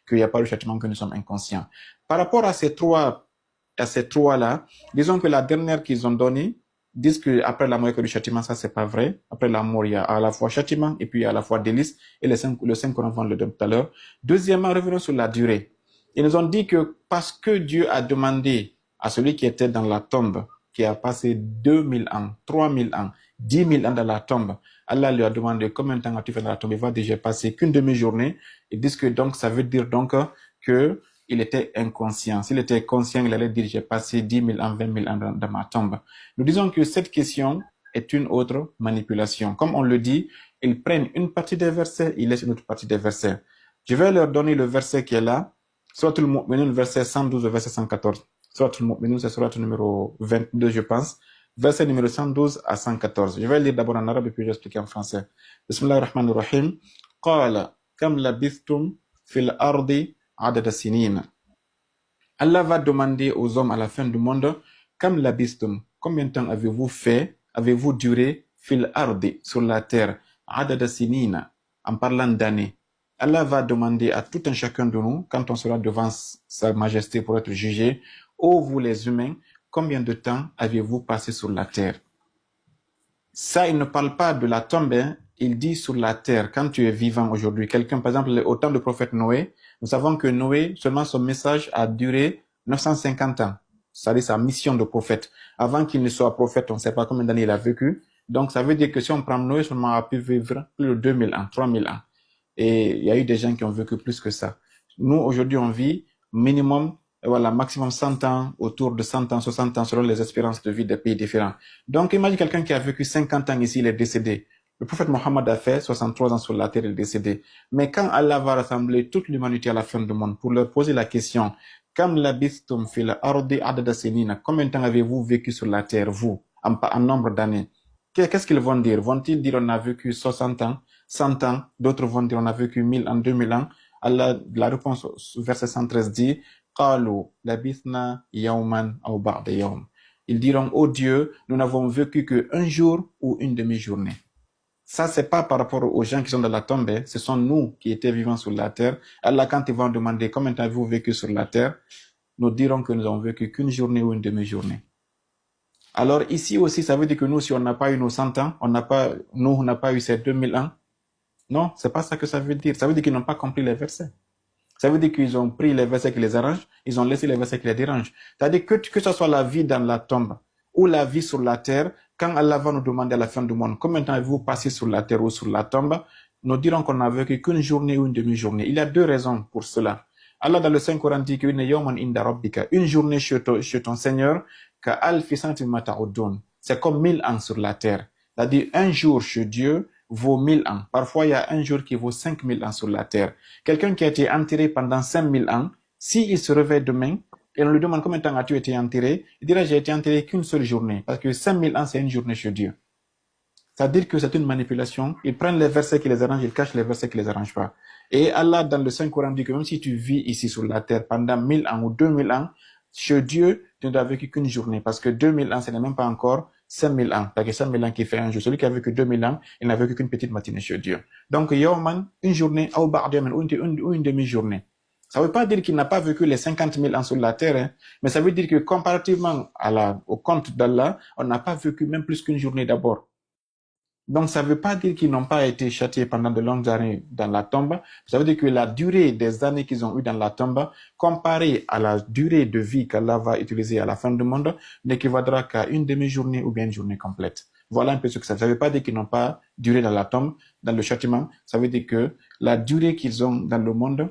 Speaker 2: qu'il n'y a pas le châtiment, que nous sommes inconscients. Par rapport à ces trois-là, disons que la dernière qu'ils ont donnée, disent que après la mort, il y a que le châtiment, ça c'est pas vrai. Après la mort, il y a à la fois châtiment et puis à la fois délice, et le 5 qu'on va le donner tout à l'heure. Deuxièmement, revenons sur la durée. Ils nous ont dit que parce que Dieu a demandé à celui qui était dans la tombe, qui a passé 2000 ans, 3000 ans, 10 000 ans dans la tombe, Allah lui a demandé combien de temps as-tu fait dans la tombe? Il va dire j'ai passé qu'une demi-journée. Ils disent que donc ça veut dire donc que il était inconscient. S'il était conscient, il allait dire j'ai passé 10 000 ans, 20 000 ans dans ma tombe. Nous disons que cette question est une autre manipulation. Comme on le dit, ils prennent une partie des versets, ils laissent une autre partie des versets. Je vais leur donner le verset qui est là. Suratul Mu'minun, verset 112 au verset 114. Suratul Mu'minun, c'est suratul numéro 22, je pense. Verset numéro 112 à 114. Je vais lire d'abord en arabe et puis je vais expliquer en français. Bismillahirrahmanirrahim. Qala kam labithtum fil ardi adada sinin. Allah va demander aux hommes à la fin du monde, kam labithtum, combien de temps avez-vous duré fil ardi, sur la terre, adada sinina, en parlant d'années. Allah va demander à tout un chacun de nous, quand on sera devant sa majesté pour être jugé, ô vous les humains, combien de temps avez-vous passé sur la terre? Ça, il ne parle pas de la tombe, hein. Il dit sur la terre, quand tu es vivant aujourd'hui, quelqu'un, par exemple, au temps du prophète Noé, nous savons que Noé, seulement son message a duré 950 ans. C'est-à-dire sa mission de prophète. Avant qu'il ne soit prophète, on ne sait pas combien d'années il a vécu. Donc, ça veut dire que si on prend Noé, seulement a pu vivre plus de 2000 ans, 3000 ans. Et il y a eu des gens qui ont vécu plus que ça. Nous, aujourd'hui, on vit minimum, voilà, maximum 100 ans, autour de 100 ans, 60 ans, selon les espérances de vie des pays différents. Donc, imagine quelqu'un qui a vécu 50 ans ici, il est décédé. Le prophète Mohammed a fait 63 ans sur la terre, il est décédé. Mais quand Allah va rassembler toute l'humanité à la fin du monde pour leur poser la question, Kam labithtum fil ardi adada sinina, combien de temps avez-vous vécu sur la terre, vous, en nombre d'années? Qu'est-ce qu'ils vont dire? Vont-ils dire on a vécu 60 ans, 100 ans? D'autres vont dire on a vécu 1000 ans, 2000 ans. Allah, la réponse au verset 113 dit, Qalu labithna yawman aw ba'da yawm. Ils diront, oh Dieu, nous n'avons vécu qu'un jour ou une demi-journée. Ça, c'est pas par rapport aux gens qui sont dans la tombe, hein. Ce sont nous qui étions vivants sur la terre. Allah, quand ils vont demander combien avez-vous vécu sur la terre, nous dirons que nous avons vécu qu'une journée ou une demi-journée. Alors ici aussi, ça veut dire que nous, si on n'a pas eu nos 100 ans, on n'a pas eu ces 2000 ans. Non, c'est pas ça que ça veut dire. Ça veut dire qu'ils n'ont pas compris les versets. Ça veut dire qu'ils ont pris les versets qui les arrangent, ils ont laissé les versets qui les dérangent. C'est-à-dire que ce soit la vie dans la tombe ou la vie sur la terre, quand Allah va nous demander à la fin du monde, combien de temps avez-vous passé sur la terre ou sur la tombe, nous dirons qu'on n'a vécu qu'une journée ou une demi-journée. Il y a deux raisons pour cela. Allah dans le Saint-Coran dit une journée chez ton Seigneur, c'est comme 1000 ans sur la terre. C'est-à-dire un jour chez Dieu vaut 1000 ans. Parfois, il y a un jour qui vaut 5000 ans sur la terre. Quelqu'un qui a été enterré pendant 5000 ans, s'il se réveille demain, et on lui demande combien de temps as-tu été enterré, il dira j'ai été enterré qu'une seule journée, parce que 5000 ans, c'est une journée chez Dieu. C'est-à-dire que c'est une manipulation. Ils prennent les versets qui les arrangent, ils cachent les versets qui les arrangent pas. Et Allah, dans le Saint-Coran, dit que même si tu vis ici sur la terre pendant 1000 ans ou 2000 ans, chez Dieu, tu ne dois vécu qu'une journée, parce que 2000 ans, ce n'est même pas encore 5000 ans. C'est-à-dire 5000 ans qui fait un jour. Celui qui a vécu 2000 ans, il n'a vécu qu'une petite matinée chez Dieu. Donc, Yawman, une journée, ou une demi-journée. Ça ne veut pas dire qu'il n'a pas vécu les 50 000 ans sur la terre, hein, mais ça veut dire que comparativement au compte d'Allah, on n'a pas vécu même plus qu'une journée d'abord. Donc, ça ne veut pas dire qu'ils n'ont pas été châtiés pendant de longues années dans la tombe. Ça veut dire que la durée des années qu'ils ont eues dans la tombe, comparée à la durée de vie qu'Allah va utiliser à la fin du monde, n'équivaudra qu'à une demi-journée ou bien une journée complète. Voilà un peu ce que ça veut. Ça ne veut pas dire qu'ils n'ont pas duré dans la tombe, dans le châtiment. Ça veut dire que la durée qu'ils ont dans le monde,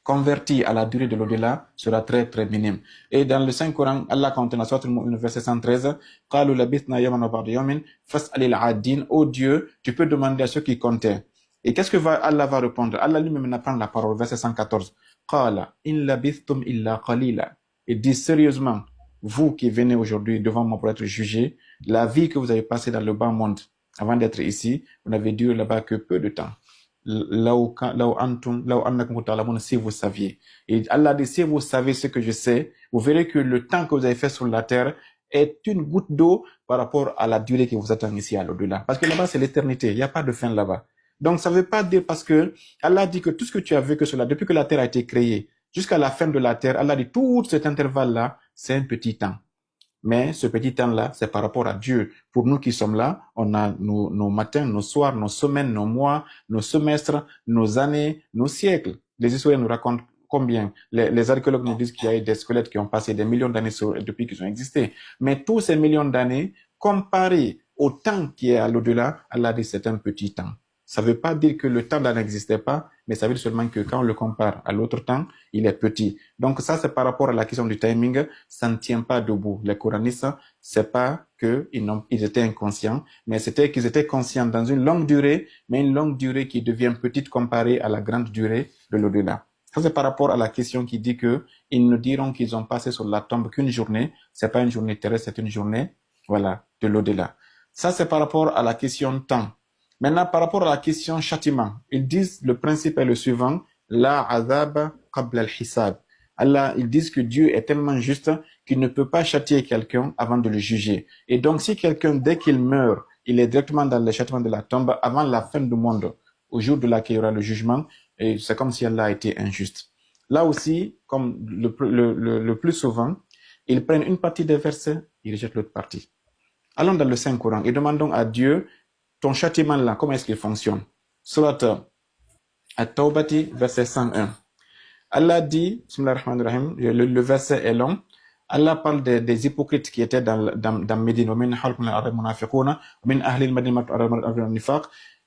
Speaker 2: converti à la durée de l'au-delà, sera très très minime. Et dans le Saint-Coran, Allah compte dans la sourate Al-Mu'min, verset 113, قالوا لبثنا يوما وبعض يوم فاسأل العادين. Oh Dieu, tu peux demander à ceux qui comptaient. Et qu'est-ce que Allah va répondre? Allah lui-même apprend la parole, verset 114. قال إن لبثتم إلا قليلا. Il dit sérieusement, vous qui venez aujourd'hui devant moi pour être jugé, la vie que vous avez passée dans le bas monde avant d'être ici, vous n'avez duré là-bas que peu de temps. Si vous saviez. Et Allah dit, si vous savez ce que je sais, vous verrez que le temps que vous avez fait sur la terre est une goutte d'eau par rapport à la durée qui vous attend ici à l'au-delà. Parce que là-bas, c'est l'éternité. Il n'y a pas de fin là-bas. Donc, ça ne veut pas dire parce que Allah dit que tout ce que tu as vécu sur la, depuis que la terre a été créée, jusqu'à la fin de la terre, Allah dit tout cet intervalle-là, c'est un petit temps. Mais ce petit temps-là, c'est par rapport à Dieu. Pour nous qui sommes là, on a nos matins, nos soirs, nos semaines, nos mois, nos semestres, nos années, nos siècles. Les historiens nous racontent combien. Les archéologues nous disent qu'il y a eu des squelettes qui ont passé des millions d'années depuis qu'ils ont existé. Mais tous ces millions d'années, comparés au temps qui est à l'au-delà, Allah dit c'est un petit temps. Ça ne veut pas dire que le temps là n'existait pas, mais ça veut dire seulement que quand on le compare à l'autre temps, il est petit. Donc ça, c'est par rapport à la question du timing, ça ne tient pas debout. Les coranistes, c'est pas qu'ils étaient inconscients, mais c'était qu'ils étaient conscients dans une longue durée, mais une longue durée qui devient petite comparée à la grande durée de l'au-delà. Ça, c'est par rapport à la question qui dit que ils nous diront qu'ils ont passé sur la tombe qu'une journée. C'est pas une journée terrestre, c'est une journée, voilà, de l'au-delà. Ça, c'est par rapport à la question temps. Maintenant, par rapport à la question châtiment, ils disent le principe est le suivant, la azab qabla al-hisab. Allah, ils disent que Dieu est tellement juste qu'il ne peut pas châtier quelqu'un avant de le juger. Et donc, si quelqu'un, dès qu'il meurt, il est directement dans le châtiment de la tombe avant la fin du monde, au jour de laquelle il y aura le jugement, et c'est comme si Allah a été injuste. Là aussi, comme le plus souvent, ils prennent une partie des versets, ils rejettent l'autre partie. Allons dans le Saint-Coran et demandons à Dieu, ton châtiment là, comment est-ce qu'il fonctionne? Surat At-Tawbati, verset 101. Allah dit, bismillahir-rahmanir-rahim, le verset est long. Allah parle des hypocrites qui étaient dans Médine.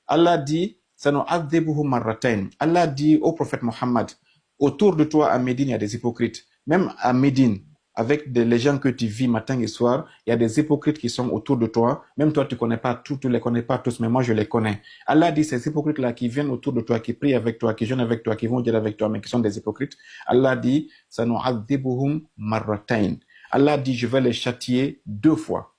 Speaker 2: Allah dit, Allah dit au prophète Mohammed, autour de toi à Médine, il y a des hypocrites. Même à Médine, avec les gens que tu vis matin et soir, il y a des hypocrites qui sont autour de toi. Même toi, tu connais pas tous, tu les connais pas tous, mais moi, je les connais. Allah dit, ces hypocrites-là qui viennent autour de toi, qui prient avec toi, qui jeûnent avec toi, qui vont dire avec toi, mais qui sont des hypocrites. Allah dit, sanu'adhibuhum marratayn. Allah dit, je vais les châtier 2 fois.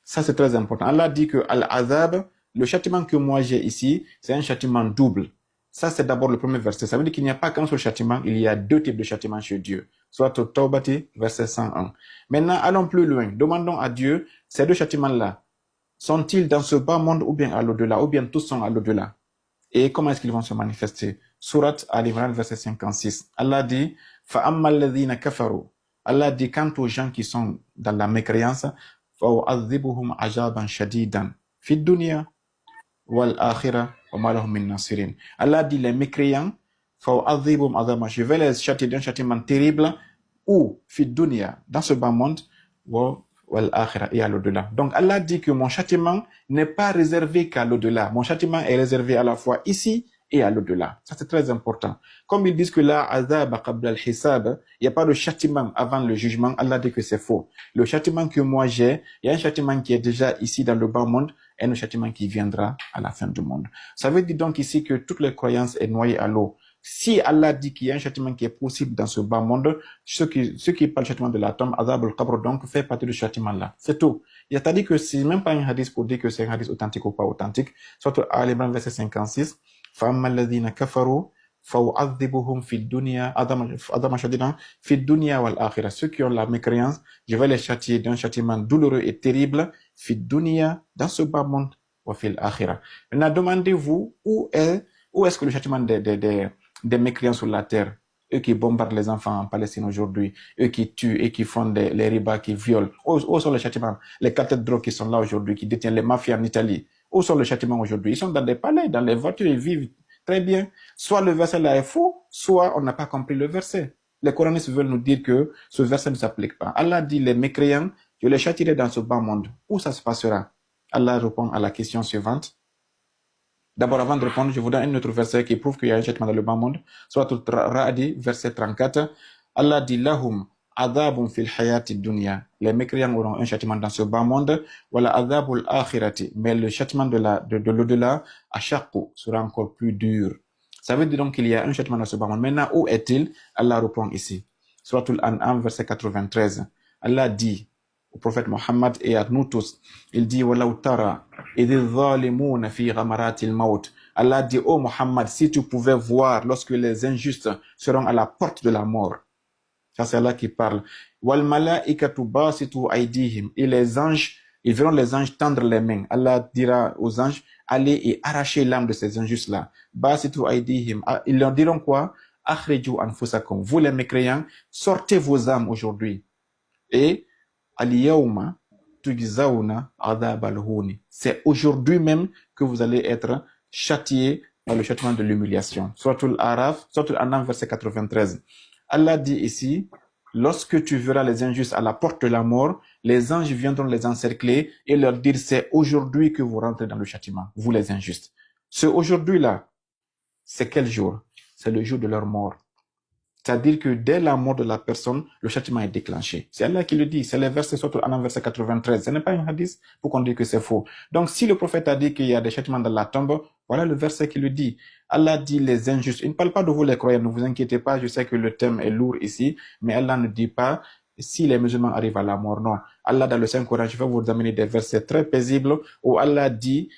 Speaker 2: Ça, c'est très important. Allah dit que al-azab, le châtiment que moi j'ai ici, c'est un châtiment double. Ça, c'est d'abord le premier verset. Ça veut dire qu'il n'y a pas qu'un seul châtiment, il y a 2 types de châtiments chez Dieu. Soit au Tawbati, verset 101. Maintenant, allons plus loin. Demandons à Dieu, ces 2 châtiments-là, sont-ils dans ce bas monde ou bien à l'au-delà, ou bien tous sont à l'au-delà? Et comment est-ce qu'ils vont se manifester? Surat Al-Imran, verset 56. Allah dit, فَأَمَّا الَّذِينَ كَفَرُوا. Allah dit, quant aux gens qui sont dans la mécréance, فَأُعَذِّبُهُمْ عَذَابًا شَدِيدًا فِي الدُّنْيَا وَالْآخِرَةِ وَمَا لَهُم مِّن نَاصِرِينَ. Allah dit, les mécréants, فَأُعَذِّبُهُمْ عَذَابًا, je vais les châtier d'un châtiment terrible, ou فِي الدُّنْيا, dans ce bas monde, وَالْآخِرَةِ, et à l'au-delà. Donc Allah dit que mon châtiment n'est pas réservé qu'à l'au-delà. Mon châtiment est réservé à la fois ici et à l'au-delà. Ça, c'est très important. Comme ils disent que là, azab qabla al-hisab, il n'y a pas de châtiment avant le jugement, Allah dit que c'est faux. Le châtiment que moi j'ai, il y a un châtiment qui est déjà ici dans le bas monde et un châtiment qui viendra à la fin du monde. Ça veut dire donc ici que toute la croyance est noyée à l'eau. Si Allah dit qu'il y a un châtiment qui est possible dans ce bas monde, ceux qui parlent du châtiment de la tombe, azab al-qabr, donc, fait partie du châtiment là. C'est tout. Il a dit que c'est même pas un hadith pour dire que c'est un hadith authentique ou pas authentique. Surtout à Al-Imran, verset 56. فَأَمَّا الَّذِينَ كَفَرُوا فَأُعَذِّبُهُمْ فِي الدُّنْيَا عَذَابًا شَدِيدًا فِي الدُّنْيَا وَالْآخِرَةِ. Ceux qui ont la mécréance, je vais les châtier d'un châtiment douloureux et terrible, فِي الدُّنْيا, dans ce bas monde, وَفِي الْآخِرَةِ. Maintenant, demandez-vous où est-ce que le châtiment des mécréants sur la terre, eux qui bombardent les enfants en Palestine aujourd'hui, eux qui tuent et qui font les ribas, qui violent, où sont les châtiments? Les cartels de drogue qui sont là aujourd'hui, qui détiennent les mafias en Italie, où sont les châtiments aujourd'hui? Ils sont dans des palais, dans les voitures, ils vivent très bien. Soit le verset là est faux, soit on n'a pas compris le verset. Les coranistes veulent nous dire que ce verset ne s'applique pas. Allah dit, les mécréants, je les châtierai dans ce bas monde. Où ça se passera? Allah répond à la question suivante. D'abord, avant de répondre, je vous donne un autre verset qui prouve qu'il y a un châtiment dans le bas monde. Soit au Ra'di, verset 34. Allah dit, lahum adhabun fil hayati dunya. Les mécréants auront un châtiment dans ce bas monde. Wala adhabul akhirati. Mais le châtiment de l'au-delà, ashaqqu, sera encore plus dur. Ça veut dire donc qu'il y a un châtiment dans ce bas monde. Maintenant, où est-il? Allah répond ici. Suratul An'am, verset 93. Allah dit au prophète Mohammed et à nous tous, il dit Allah dit, oh Mohammed, si tu pouvais voir lorsque les injustes seront à la porte de la mort. Ça, c'est Allah qui parle. Et les anges, ils verront les anges tendre les mains. Allah dira aux anges, allez et arrachez l'âme de ces injustes-là. Ils leur diront quoi? Vous les mécréants, sortez vos âmes aujourd'hui. Et Al-yawma tujzawna adhab al-huni. C'est aujourd'hui même que vous allez être châtiés par le châtiment de l'humiliation. Suratul Araf, Suratul Anam, verset 93. Allah dit ici, lorsque tu verras les injustes à la porte de la mort, les anges viendront les encercler et leur dire, c'est aujourd'hui que vous rentrez dans le châtiment, vous les injustes. Ce aujourd'hui-là, c'est quel jour? C'est le jour de leur mort. C'est-à-dire que dès la mort de la personne, le châtiment est déclenché. C'est Allah qui le dit. C'est le verset surtout en verset 93. Ce n'est pas un hadith pour qu'on dise que c'est faux. Donc, si le prophète a dit qu'il y a des châtiments dans la tombe, voilà le verset qui le dit. Allah dit les injustes. Il ne parle pas de vous les croyants. Ne vous inquiétez pas. Je sais que le thème est lourd ici. Mais Allah ne dit pas si les musulmans arrivent à la mort. Non. Allah, dans le Saint-Coran, je vais vous amener des versets très paisibles où Allah dit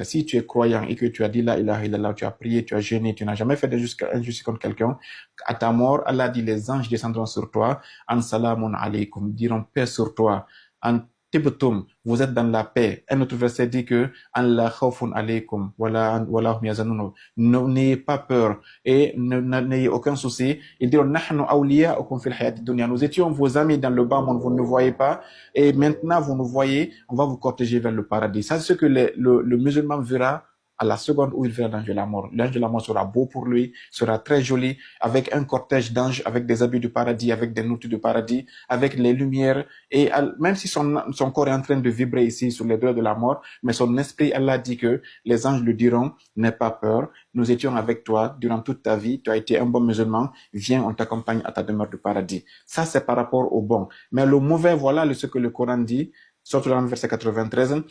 Speaker 2: si tu es croyant et que tu as dit la ilaha illallah, tu as prié, tu as jeûné, tu n'as jamais fait d'injustice contre quelqu'un, à ta mort, Allah dit les anges descendront sur toi, an salamun alaykum, diront paix sur toi, an Tibtum, vous êtes dans la paix. Un autre verset dit que Allah khawfun alaykum, wala hum yazanun. N'ayez pas peur et n'ayez aucun souci. Il dit nahnu awliya'ukum fil hayati dunya. Nous étions vos amis dans le bas monde, vous ne nous voyez pas et maintenant vous nous voyez, on va vous cortéger vers le paradis. Ça c'est ce que le musulman verra à la seconde où il verra l'ange de la mort. L'ange de la mort sera beau pour lui, sera très joli, avec un cortège d'anges, avec des habits du paradis, avec des nourritures du paradis, avec les lumières. Et même si son corps est en train de vibrer ici sur les doigts de la mort, mais son esprit, Allah dit que les anges lui diront, n'aie pas peur, nous étions avec toi durant toute ta vie, tu as été un bon musulman, viens, on t'accompagne à ta demeure du paradis. Ça, c'est par rapport au bon. Mais le mauvais, voilà ce que le Coran dit, surtout dans le verset 93,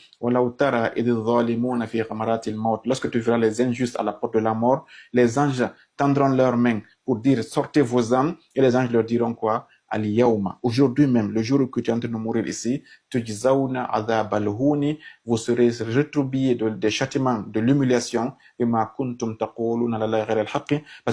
Speaker 2: lorsque tu verras les injustes à la porte de la mort, les anges tendront leurs mains pour dire sortez vos âmes et les anges leur diront quoi? Aujourd'hui même, le jour où tu es en train de mourir ici, vous serez rétribués des châtiments, de l'humiliation, parce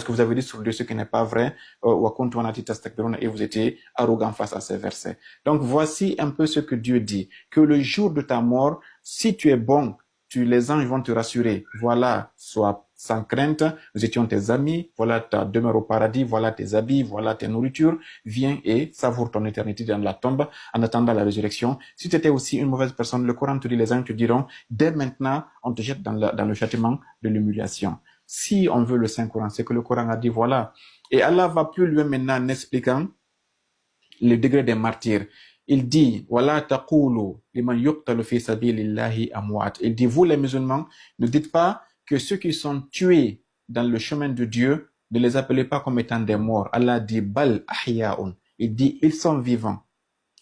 Speaker 2: que vous avez dit sur Dieu ce qui n'est pas vrai, et vous étiez arrogant face à ces versets. Donc voici un peu ce que Dieu dit, que le jour de ta mort, si tu es bon, les anges vont te rassurer. Voilà, sois sans crainte, nous étions tes amis, voilà ta demeure au paradis, voilà tes habits, voilà tes nourritures, viens et savoure ton éternité dans la tombe en attendant la résurrection. Si tu étais aussi une mauvaise personne, le Coran te dit, les anges te diront, dès maintenant, on te jette dans le châtiment de l'humiliation. Si on veut le Saint-Coran, c'est que le Coran a dit, voilà. Et Allah va plus loin maintenant en expliquant le degré des martyrs. Il dit, voilà taqulu liman yuqtalu fi sabilillahi amwat. Il dit, vous les musulmans, ne dites pas que ceux qui sont tués dans le chemin de Dieu, ne les appelez pas comme étant des morts. Allah dit, bal ahya'un. Il dit, ils sont vivants.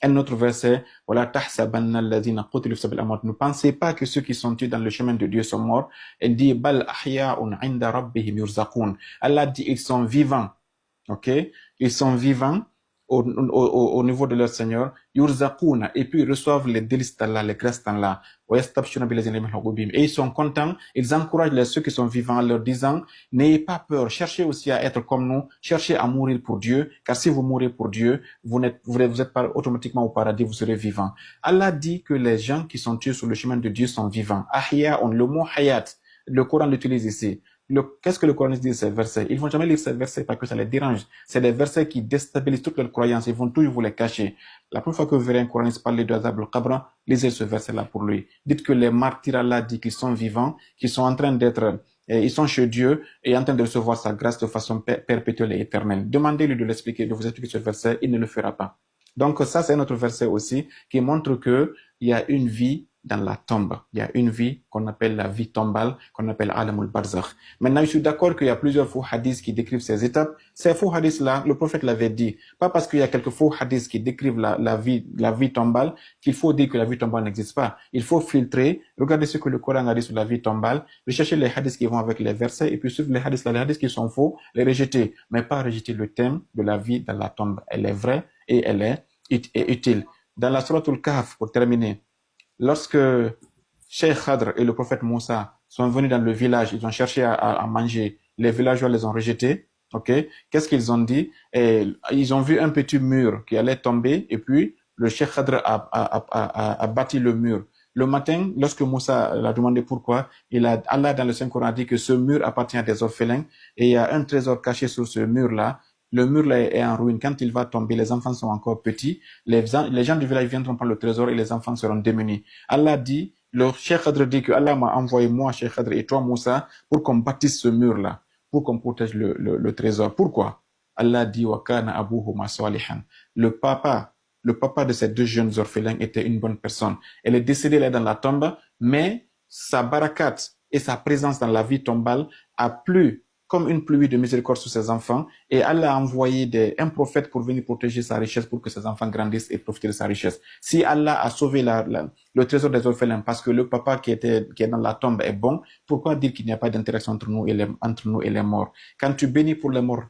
Speaker 2: Un autre verset, voilà tahsabanna alladhina qutilu fi sabilillahi amwat. Ne pensez pas que ceux qui sont tués dans le chemin de Dieu sont morts. Il dit, bal ahya'un 'inda rabbihim yurzaqun. Allah dit, ils sont vivants. OK? Ils sont vivants au niveau de leur Seigneur, yurzaquna, et puis ils reçoivent les délices d'Allah, les grâces d'Allah, et ils sont contents, ils encouragent ceux qui sont vivants en leur disant, n'ayez pas peur, cherchez aussi à être comme nous, cherchez à mourir pour Dieu, car si vous mourrez pour Dieu, vous êtes pas automatiquement au paradis, vous serez vivants. Allah dit que les gens qui sont tués sur le chemin de Dieu sont vivants. Ahya'un, le mot hayat, le Coran l'utilise ici. Qu'est-ce que le Coran dit de ces versets? Ils vont jamais lire ces versets parce que ça les dérange. C'est des versets qui déstabilisent toutes leurs croyances. Ils vont toujours vous les cacher. La première fois que vous verrez un Coraniste parler de Azab al-Qabr, lisez ce verset-là pour lui. Dites que les martyrs, Allah dit qu'ils sont vivants, qu'ils sont en train d'être, ils sont chez Dieu et en train de recevoir sa grâce de façon perpétuelle et éternelle. Demandez-lui de l'expliquer, de vous expliquer ce verset, il ne le fera pas. Donc ça, c'est un autre verset aussi qui montre que il y a une vie dans la tombe. Il y a une vie qu'on appelle la vie tombale, qu'on appelle Alamul Barzakh. Maintenant, je suis d'accord qu'il y a plusieurs faux hadiths qui décrivent ces étapes. Ces faux hadiths-là, le prophète l'avait dit. Pas parce qu'il y a quelques faux hadiths qui décrivent la vie tombale qu'il faut dire que la vie tombale n'existe pas. Il faut filtrer, regarder ce que le Coran a dit sur la vie tombale, rechercher les hadiths qui vont avec les versets et puis suivre les hadiths qui sont faux, les rejeter. Mais pas rejeter le thème de la vie dans la tombe. Elle est vraie et elle est utile. Dans la Sourate Al-Kahf, pour terminer, lorsque Cheikh Khadr et le prophète Moussa sont venus dans le village, ils ont cherché à manger, les villageois les ont rejetés, ok? Qu'est-ce qu'ils ont dit? Et ils ont vu un petit mur qui allait tomber et puis le Cheikh Khadr a bâti le mur. Le matin, lorsque Moussa l'a demandé pourquoi, Allah dans le Saint-Coran a dit que ce mur appartient à des orphelins et il y a un trésor caché sur ce mur-là. Le mur là est en ruine. Quand il va tomber, les enfants sont encore petits. Les gens du village viendront prendre le trésor et les enfants seront démunis. Allah dit, le Cheikh Khadr dit que Allah m'a envoyé moi, Cheikh Khadr, et toi, Moussa, pour qu'on bâtisse ce mur-là, pour qu'on protège le trésor. Pourquoi? Allah dit, wa kana abuhuma salihan. Le papa de ces deux jeunes orphelins était une bonne personne. Elle est décédée là dans la tombe, mais sa barakat et sa présence dans la vie tombale a plu comme une pluie de miséricorde sur ses enfants, et Allah a envoyé un prophète pour venir protéger sa richesse pour que ses enfants grandissent et profitent de sa richesse. Si Allah a sauvé le trésor des orphelins parce que le papa qui est dans la tombe est bon, pourquoi dire qu'il n'y a pas d'interaction entre nous et les morts? Quand tu bénis pour les morts,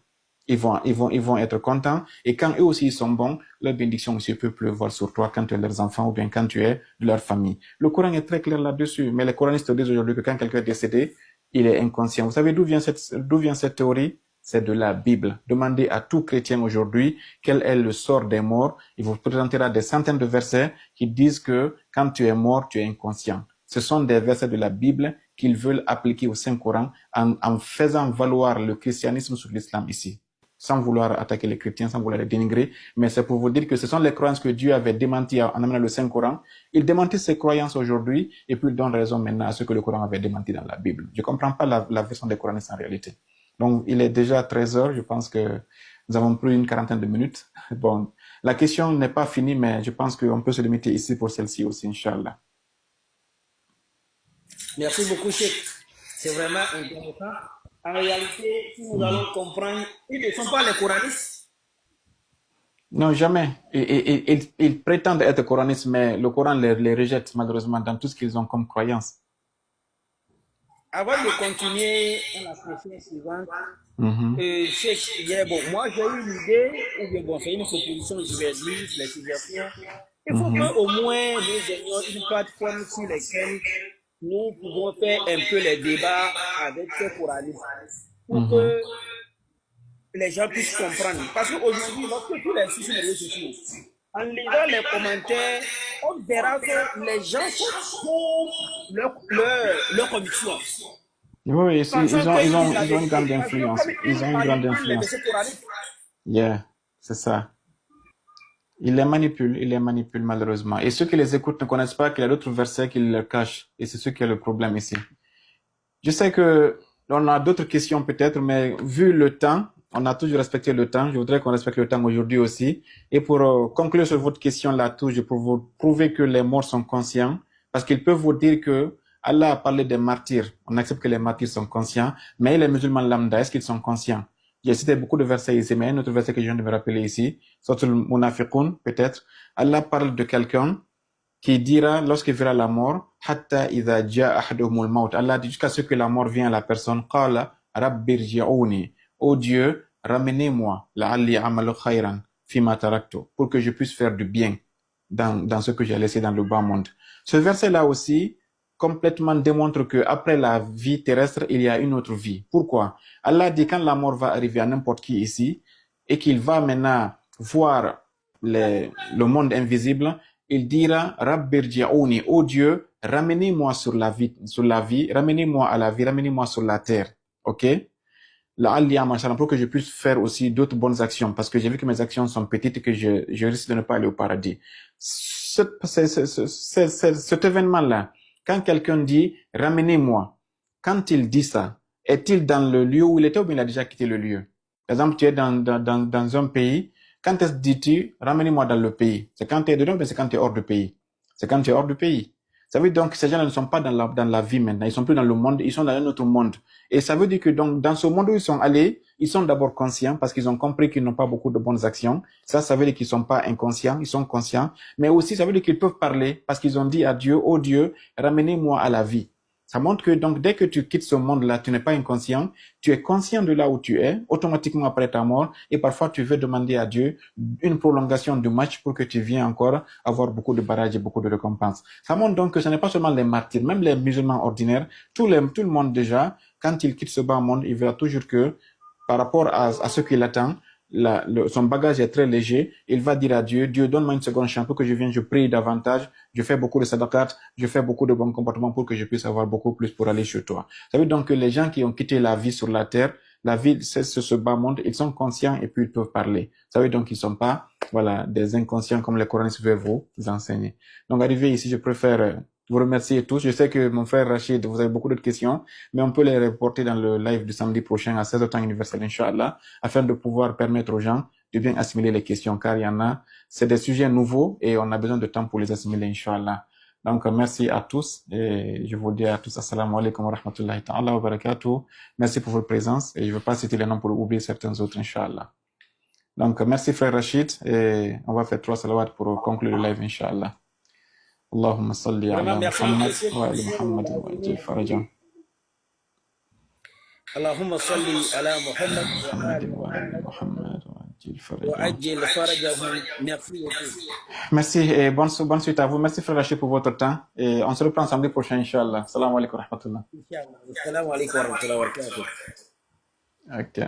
Speaker 2: ils vont être contents, et quand eux aussi ils sont bons, leur bénédiction aussi peut pleuvoir sur toi quand tu es leurs enfants ou bien quand tu es de leur famille. Le Coran est très clair là-dessus, mais les coranistes disent aujourd'hui que quand quelqu'un est décédé, il est inconscient. Vous savez d'où vient cette théorie? c'est de la Bible. Demandez à tout chrétien aujourd'hui quel est le sort des morts. Il vous présentera des centaines de versets qui disent que quand tu es mort, tu es inconscient. Ce sont des versets de la Bible qu'ils veulent appliquer au Saint-Coran en faisant valoir le christianisme sur l'islam ici, sans vouloir attaquer les chrétiens, sans vouloir les dénigrer, mais c'est pour vous dire que ce sont les croyances que Dieu avait démenties en amenant le Saint-Coran. Il démentit ces croyances aujourd'hui et puis il donne raison maintenant à ce que le Coran avait démenti dans la Bible. Je ne comprends pas la version des Coranistes en réalité. Donc, il est déjà 13 heures, je pense que nous avons pris une quarantaine de minutes. Bon, la question n'est pas finie, mais je pense qu'on peut se limiter ici pour celle-ci aussi, Inch'Allah.
Speaker 1: Merci beaucoup, Cheikh. C'est vraiment intéressant. En réalité, si nous allons comprendre, ils ne sont pas les coranistes.
Speaker 2: Non, jamais. Ils prétendent être coranistes, mais le Coran les rejette malheureusement dans tout ce qu'ils ont comme croyance.
Speaker 1: Avant de continuer à la question suivante, Cheikh, bon, moi j'ai eu une idée, ou bien bon, c'est une proposition, je vais dire, les suggestions. Il faut qu'au moins nous ayons une plateforme sur laquelle nous pouvons faire un peu les débats avec ces coranistes pour que les gens puissent comprendre. Parce qu'aujourd'hui, lorsque tous les sur les réseaux sociaux, en lisant les commentaires, on verra que les gens sont pour leur conviction.
Speaker 2: Oui, ils ont une grande influence. Ils ont une grande influence. Yeah, c'est ça. Ils les manipulent malheureusement. Et ceux qui les écoutent ne connaissent pas qu'il y a d'autres versets qui leur cachent. Et c'est ce qui est le problème ici. Je sais que on a d'autres questions peut-être, mais vu le temps, on a toujours respecté le temps. Je voudrais qu'on respecte le temps aujourd'hui aussi. Et pour conclure sur votre question là, je pour vous prouver que les morts sont conscients, parce qu'ils peuvent vous dire que Allah a parlé des martyrs. On accepte que les martyrs sont conscients, mais les musulmans lambda, est-ce qu'ils sont conscients? J'ai cité beaucoup de versets ici, mais un autre verset que je viens de me rappeler ici, surtout le Munafiqun, peut-être. Allah parle de quelqu'un qui dira, lorsqu'il verra la mort, Hatta idha ja'a ahaduhumul maut. Allah dit jusqu'à ce que la mort vienne à la personne, Qala rabbirji'uni. Oh Dieu, ramenez-moi, la'alli amalu khayran fima taraktu, pour que je puisse faire du bien dans ce que j'ai laissé dans le bas monde. Ce verset-là aussi, complètement démontre que après la vie terrestre, il y a une autre vie. Pourquoi? Allah dit quand la mort va arriver à n'importe qui ici et qu'il va maintenant voir le monde invisible, il dira Rabbirji'ouni, oh Dieu, ramenez-moi sur la vie, ramenez-moi à la vie, ramenez-moi sur la terre. OK? Pour que je puisse faire aussi d'autres bonnes actions, parce que j'ai vu que mes actions sont petites et que je risque de ne pas aller au paradis. Cet événement-là, quand quelqu'un dit « ramenez-moi », quand il dit ça, est-il dans le lieu où il était ou bien il a déjà quitté le lieu? Par exemple, tu es dans un pays, quand est-ce que dis-tu « ramenez-moi dans le pays » C'est quand tu es dedans ou bien c'est quand tu es hors du pays? C'est quand tu es hors du pays. Ça veut dire donc que ces gens ne sont pas dans la vie maintenant, ils sont plus dans le monde, ils sont dans un autre monde. Et ça veut dire que donc dans ce monde où ils sont allés, ils sont d'abord conscients parce qu'ils ont compris qu'ils n'ont pas beaucoup de bonnes actions. Ça veut dire qu'ils sont pas inconscients, ils sont conscients. Mais aussi, ça veut dire qu'ils peuvent parler parce qu'ils ont dit à Dieu, oh Dieu, ramenez-moi à la vie. Ça montre que donc dès que tu quittes ce monde-là, tu n'es pas inconscient, tu es conscient de là où tu es, automatiquement après ta mort, et parfois tu veux demander à Dieu une prolongation du match pour que tu viennes encore avoir beaucoup de barrages et beaucoup de récompenses. Ça montre donc que ce n'est pas seulement les martyrs, même les musulmans ordinaires, tout le monde déjà, quand il quitte ce bas monde, il verra toujours que par rapport à ce qu'il attend, son bagage est très léger, il va dire à Dieu, Dieu, donne-moi une seconde chance pour que je vienne, je prie davantage, je fais beaucoup de sadaqat, je fais beaucoup de bons comportements pour que je puisse avoir beaucoup plus pour aller chez toi. Ça veut dire donc que les gens qui ont quitté la vie sur la terre, la vie, c'est ce bas monde, ils sont conscients et puis ils peuvent parler. Ça veut dire donc qu'ils sont pas, voilà, des inconscients comme les coranistes veulent vous enseigner. Donc, arrivé ici, je préfère vous remercier tous. Je sais que mon frère Rachid, vous avez beaucoup d'autres questions, mais on peut les reporter dans le live du samedi prochain à 16h temps universel, Inch'Allah, afin de pouvoir permettre aux gens de bien assimiler les questions, car il y en a, c'est des sujets nouveaux et on a besoin de temps pour les assimiler, Inch'Allah. Donc, merci à tous et je vous dis à tous assalamu alaikum wa rahmatullahi ta'ala wa barakatuh. Merci pour votre présence et je ne veux pas citer les noms pour oublier certains autres, Inch'Allah. Donc, merci frère Rachid et on va faire 3 salawats pour conclure le live, Inch'Allah. اللهم صل على محمد وآل محمد وعجل فرجهم
Speaker 1: اللهم صل على محمد وآل محمد وعجل فرجهم. Merci beaucoup.
Speaker 2: Merci et bonne suite à vous. Merci frère Rachid pour votre temps et on se reprend samedi prochain, Inch'Allah. Salam alaikum wa rahmatullah.
Speaker 1: Inch'Allah. Salam alaikum wa rahmatullahi wa barakatuh.
Speaker 2: Ok.